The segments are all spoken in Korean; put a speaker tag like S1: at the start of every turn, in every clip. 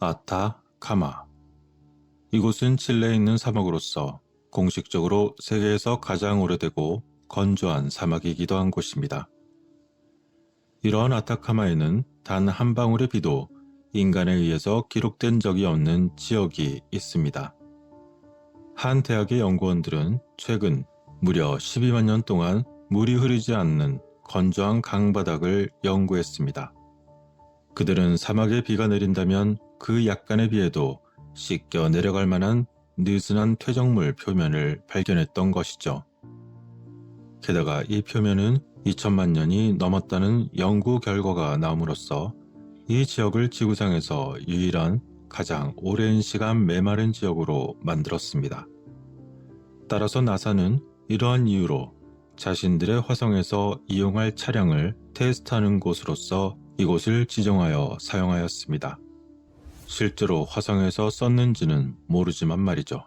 S1: 아타카마. 이곳은 칠레에 있는 사막으로서 공식적으로 세계에서 가장 오래되고 건조한 사막이기도 한 곳입니다. 이러한 아타카마에는 단 한 방울의 비도 인간에 의해서 기록된 적이 없는 지역이 있습니다. 한 대학의 연구원들은 최근 무려 12만 년 동안 물이 흐르지 않는 건조한 강바닥을 연구했습니다. 그들은 사막에 비가 내린다면 그 약간의 비에도 씻겨 내려갈 만한 느슨한 퇴적물 표면을 발견했던 것이죠. 게다가 이 표면은 2천만 년이 넘었다는 연구 결과가 나옴으로써 이 지역을 지구상에서 유일한 가장 오랜 시간 메마른 지역으로 만들었습니다. 따라서 나사는 이러한 이유로 자신들의 화성에서 이용할 차량을 테스트하는 곳으로서 이곳을 지정하여 사용하였습니다. 실제로 화성에서 썼는지는 모르지만 말이죠.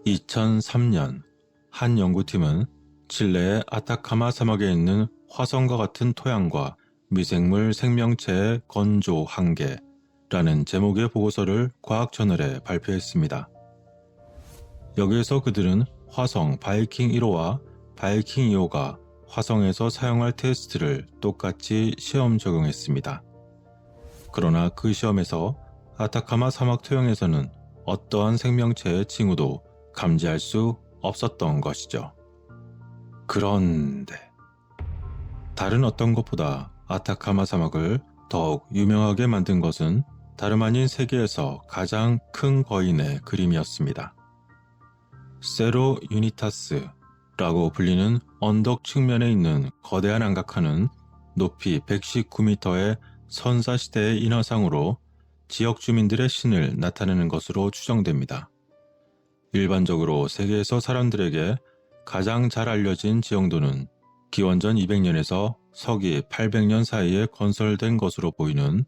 S1: 2003년 한 연구팀은 칠레의 아타카마 사막에 있는 화성과 같은 토양과 미생물 생명체의 건조 한계라는 제목의 보고서를 과학저널에 발표했습니다. 여기에서 그들은 화성 바이킹 1호와 바이킹 2호가 화성에서 사용할 테스트를 똑같이 시험 적용했습니다. 그러나 그 시험에서 아타카마 사막 토양에서는 어떠한 생명체의 징후도 감지할 수 없었던 것이죠. 그런데 다른 어떤 것보다 아타카마 사막을 더욱 유명하게 만든 것은 다름 아닌 세계에서 가장 큰 거인의 그림이었습니다. 세로 유니타스라고 불리는 언덕 측면에 있는 거대한 안각화는 높이 119m의 선사시대의 인화상으로 지역 주민들의 신을 나타내는 것으로 추정됩니다. 일반적으로 세계에서 사람들에게 가장 잘 알려진 지형도는 기원전 200년에서 서기 800년 사이에 건설된 것으로 보이는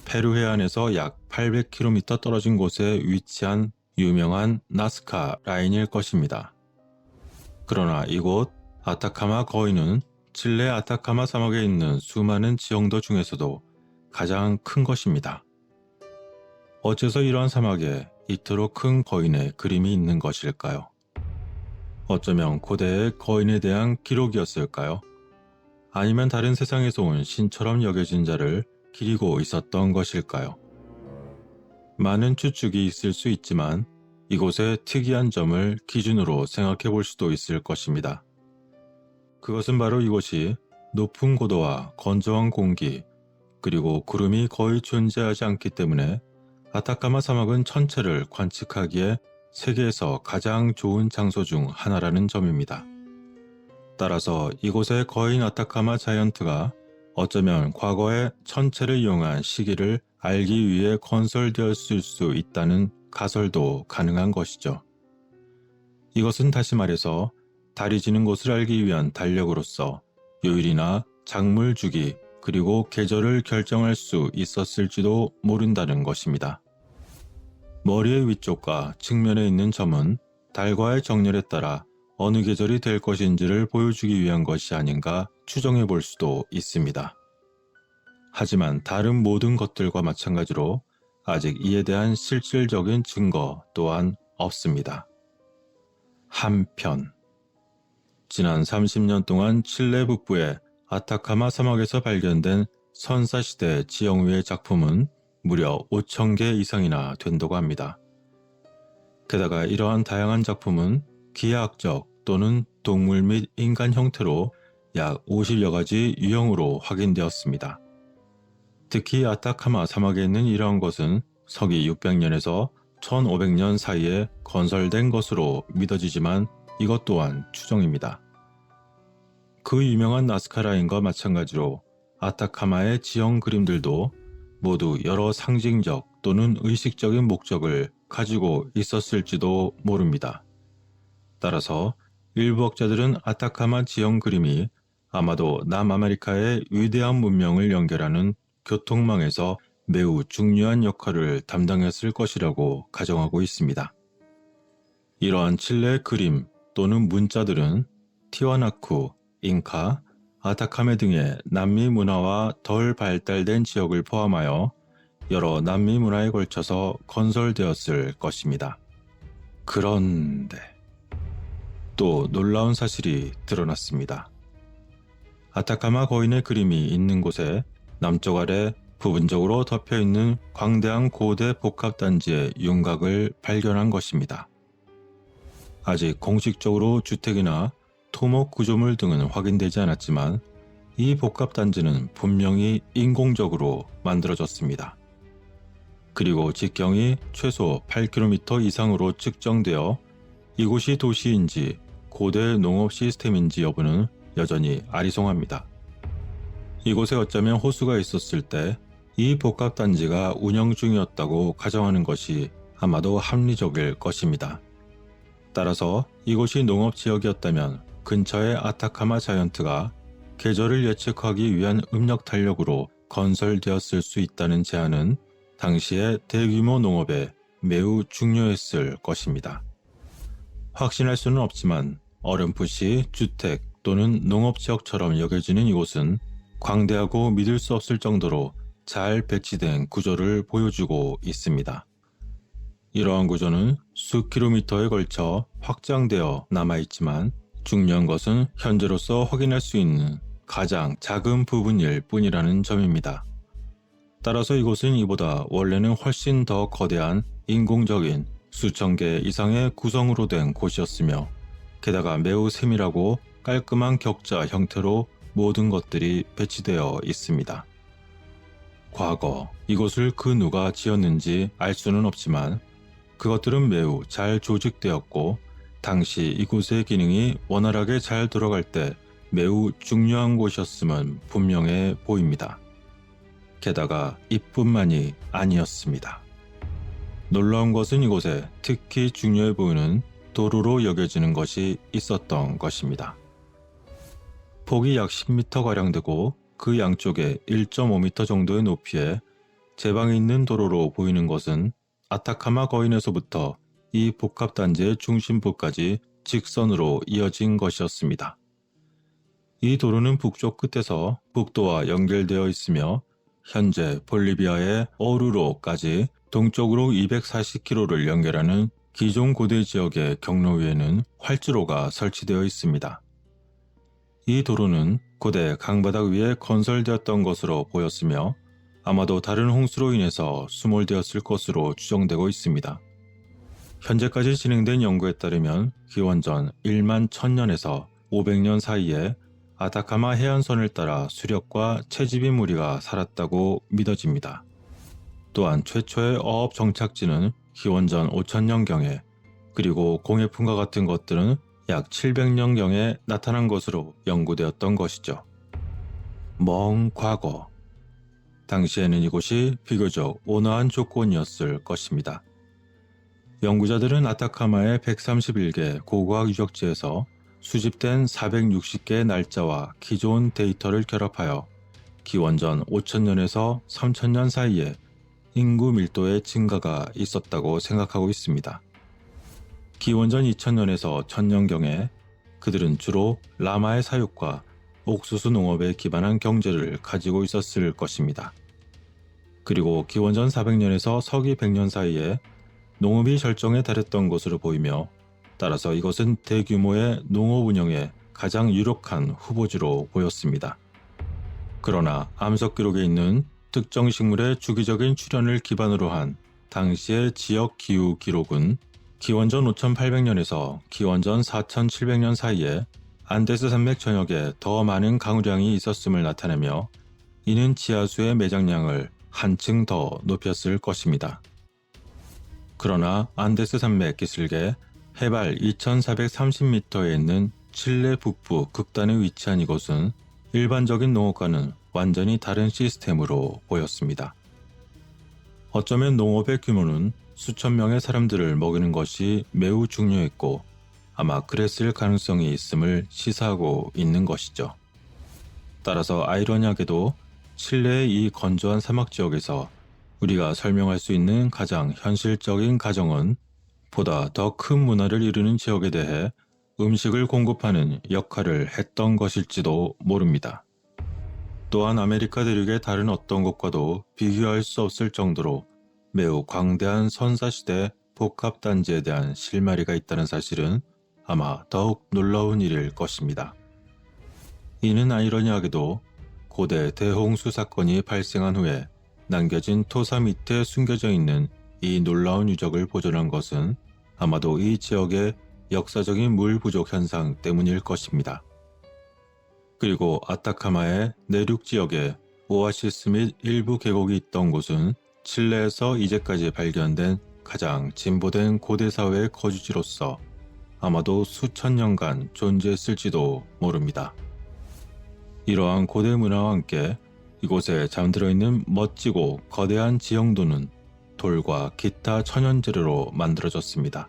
S1: 페루 해안에서 약 800km 떨어진 곳에 위치한 유명한 나스카 라인일 것입니다. 그러나 이곳 아타카마 거인은 칠레 아타카마 사막에 있는 수많은 지형도 중에서도 가장 큰 것입니다. 어째서 이러한 사막에 이토록 큰 거인의 그림이 있는 것일까요? 어쩌면 고대의 거인에 대한 기록이었을까요? 아니면 다른 세상에서 온 신처럼 여겨진 자를 기리고 있었던 것일까요? 많은 추측이 있을 수 있지만 이곳의 특이한 점을 기준으로 생각해 볼 수도 있을 것입니다. 그것은 바로 이곳이 높은 고도와 건조한 공기, 그리고 구름이 거의 존재하지 않기 때문에 아타카마 사막은 천체를 관측하기에 세계에서 가장 좋은 장소 중 하나라는 점입니다. 따라서 이곳의 거인 아타카마 자이언트가 어쩌면 과거에 천체를 이용한 시기를 알기 위해 건설되었을 수 있다는 가설도 가능한 것이죠. 이것은 다시 말해서 달이 지는 곳을 알기 위한 달력으로서 요일이나 작물 주기 그리고 계절을 결정할 수 있었을지도 모른다는 것입니다. 머리의 위쪽과 측면에 있는 점은 달과의 정렬에 따라 어느 계절이 될 것인지를 보여주기 위한 것이 아닌가 추정해 볼 수도 있습니다. 하지만 다른 모든 것들과 마찬가지로 아직 이에 대한 실질적인 증거 또한 없습니다. 한편 지난 30년 동안 칠레 북부의 아타카마 사막에서 발견된 선사시대 지형위의 작품은 무려 5,000개 이상이나 된다고 합니다. 게다가 이러한 다양한 작품은 기하학적 또는 동물 및 인간 형태로 약 50여 가지 유형으로 확인되었습니다. 특히 아타카마 사막에 있는 이러한 것은 서기 600년에서 1500년 사이에 건설된 것으로 믿어지지만 이것 또한 추정입니다. 그 유명한 나스카 라인과 마찬가지로 아타카마의 지형 그림들도 모두 여러 상징적 또는 의식적인 목적을 가지고 있었을지도 모릅니다. 따라서 일부 학자들은 아타카마 지형 그림이 아마도 남아메리카의 위대한 문명을 연결하는 교통망에서 매우 중요한 역할을 담당했을 것이라고 가정하고 있습니다. 이러한 칠레의 그림 또는 문자들은 티와나쿠, 잉카, 아타카메 등의 남미 문화와 덜 발달된 지역을 포함하여 여러 남미 문화에 걸쳐서 건설되었을 것입니다. 그런데 또 놀라운 사실이 드러났습니다. 아타카마 거인의 그림이 있는 곳에 남쪽 아래 부분적으로 덮여있는 광대한 고대 복합단지의 윤곽을 발견한 것입니다. 아직 공식적으로 주택이나 토목 구조물 등은 확인되지 않았지만 이 복합단지는 분명히 인공적으로 만들어졌습니다. 그리고 직경이 최소 8km 이상으로 측정되어 이곳이 도시인지 고대 농업 시스템인지 여부는 여전히 아리송합니다. 이곳에 어쩌면 호수가 있었을 때 이 복합단지가 운영 중이었다고 가정하는 것이 아마도 합리적일 것입니다. 따라서 이곳이 농업지역이었다면 근처의 아타카마 자이언트가 계절을 예측하기 위한 음력 달력으로 건설되었을 수 있다는 제안은 당시의 대규모 농업에 매우 중요했을 것입니다. 확신할 수는 없지만 어렴풋이 주택 또는 농업지역처럼 여겨지는 이곳은 광대하고 믿을 수 없을 정도로 잘 배치된 구조를 보여주고 있습니다. 이러한 구조는 수 킬로미터에 걸쳐 확장되어 남아있지만 중요한 것은 현재로서 확인할 수 있는 가장 작은 부분일 뿐이라는 점입니다. 따라서 이곳은 이보다 원래는 훨씬 더 거대한 인공적인 수천 개 이상의 구성으로 된 곳이었으며 게다가 매우 세밀하고 깔끔한 격자 형태로 모든 것들이 배치되어 있습니다. 과거 이곳을 그 누가 지었는지 알 수는 없지만 그것들은 매우 잘 조직되었고 당시 이곳의 기능이 원활하게 잘 돌아갈 때 매우 중요한 곳이었음은 분명해 보입니다. 게다가 이뿐만이 아니었습니다. 놀라운 것은 이곳에 특히 중요해 보이는 도로로 여겨지는 것이 있었던 것입니다. 폭이 약 10m가량 되고 그 양쪽에 1.5m 정도의 높이에 제방에 있는 도로로 보이는 것은 아타카마 거인에서부터 이 복합단지의 중심부까지 직선으로 이어진 것이었습니다. 이 도로는 북쪽 끝에서 북도와 연결되어 있으며 현재 볼리비아의 오루로까지 동쪽으로 240km를 연결하는 기존 고대 지역의 경로 위에는 활주로가 설치되어 있습니다. 이 도로는 고대 강바닥 위에 건설되었던 것으로 보였으며 아마도 다른 홍수로 인해서 수몰되었을 것으로 추정되고 있습니다. 현재까지 진행된 연구에 따르면 기원전 1만 1000년에서 500년 사이에 아타카마 해안선을 따라 수렵과 채집인 무리가 살았다고 믿어집니다. 또한 최초의 어업 정착지는 기원전 5000년경에 그리고 공해풍과 같은 것들은 약 700년경에 나타난 것으로 연구되었던 것이죠. 먼 과거, 당시에는 이곳이 비교적 온화한 조건이었을 것입니다. 연구자들은 아타카마의 131개 고고학 유적지에서 수집된 460개의 날짜와 기존 데이터를 결합하여 기원전 5000년에서 3000년 사이에 인구 밀도의 증가가 있었다고 생각하고 있습니다. 기원전 2000년에서 1000년경에 그들은 주로 라마의 사육과 옥수수 농업에 기반한 경제를 가지고 있었을 것입니다. 그리고 기원전 400년에서 서기 100년 사이에 농업이 절정에 달했던 것으로 보이며 따라서 이것은 대규모의 농업 운영에 가장 유력한 후보지로 보였습니다. 그러나 암석 기록에 있는 특정 식물의 주기적인 출현을 기반으로 한 당시의 지역 기후 기록은 기원전 5800년에서 기원전 4700년 사이에 안데스 산맥 전역에 더 많은 강우량이 있었음을 나타내며 이는 지하수의 매장량을 한층 더 높였을 것입니다. 그러나 안데스 산맥 기슭에 해발 2430m에 있는 칠레 북부 극단에 위치한 이곳은 일반적인 농업과는 완전히 다른 시스템으로 보였습니다. 어쩌면 농업의 규모는 수천 명의 사람들을 먹이는 것이 매우 중요했고 아마 그랬을 가능성이 있음을 시사하고 있는 것이죠. 따라서 아이러니하게도 칠레의 이 건조한 사막 지역에서 우리가 설명할 수 있는 가장 현실적인 가정은 보다 더 큰 문화를 이루는 지역에 대해 음식을 공급하는 역할을 했던 것일지도 모릅니다. 또한 아메리카 대륙의 다른 어떤 곳과도 비교할 수 없을 정도로 매우 광대한 선사시대 복합단지에 대한 실마리가 있다는 사실은 아마 더욱 놀라운 일일 것입니다. 이는 아이러니하게도 고대 대홍수 사건이 발생한 후에 남겨진 토사 밑에 숨겨져 있는 이 놀라운 유적을 보존한 것은 아마도 이 지역의 역사적인 물 부족 현상 때문일 것입니다. 그리고 아타카마의 내륙 지역에 오아시스 및 일부 계곡이 있던 곳은 칠레에서 이제까지 발견된 가장 진보된 고대 사회의 거주지로서 아마도 수천 년간 존재했을지도 모릅니다. 이러한 고대 문화와 함께 이곳에 잠들어 있는 멋지고 거대한 지형도는 돌과 기타 천연재료로 만들어졌습니다.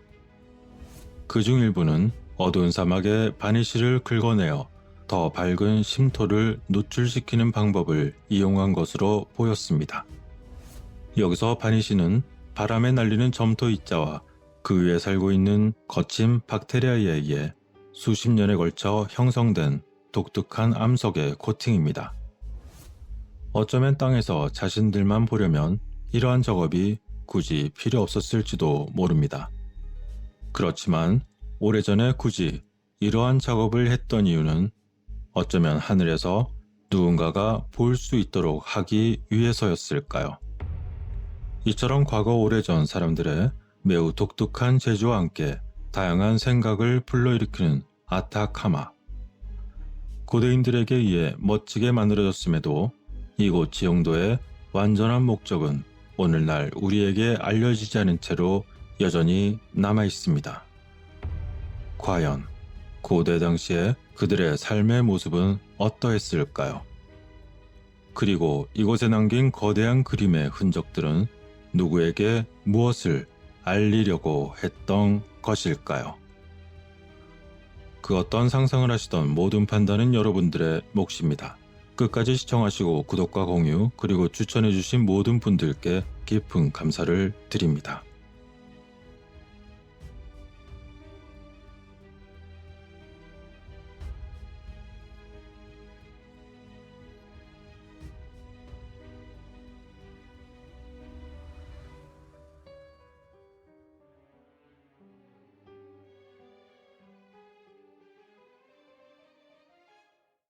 S1: 그중 일부는 어두운 사막의 바니시를 긁어내어 더 밝은 심토를 노출시키는 방법을 이용한 것으로 보였습니다. 여기서 바니시는 바람에 날리는 점토 입자와 그 위에 살고 있는 거친 박테리아에 의해 수십 년에 걸쳐 형성된 독특한 암석의 코팅입니다. 어쩌면 땅에서 자신들만 보려면 이러한 작업이 굳이 필요 없었을지도 모릅니다. 그렇지만 오래전에 굳이 이러한 작업을 했던 이유는 어쩌면 하늘에서 누군가가 볼 수 있도록 하기 위해서였을까요? 이처럼 과거 오래전 사람들의 매우 독특한 재주와 함께 다양한 생각을 불러일으키는 아타카마. 고대인들에게 의해 멋지게 만들어졌음에도 이곳 지형도의 완전한 목적은 오늘날 우리에게 알려지지 않은 채로 여전히 남아 있습니다. 과연 고대 당시에 그들의 삶의 모습은 어떠했을까요? 그리고 이곳에 남긴 거대한 그림의 흔적들은 누구에게 무엇을 알리려고 했던 것일까요? 그 어떤 상상을 하시던 모든 판단은 여러분들의 몫입니다. 끝까지 시청하시고 구독과 공유 그리고 추천해주신 모든 분들께 깊은 감사를 드립니다.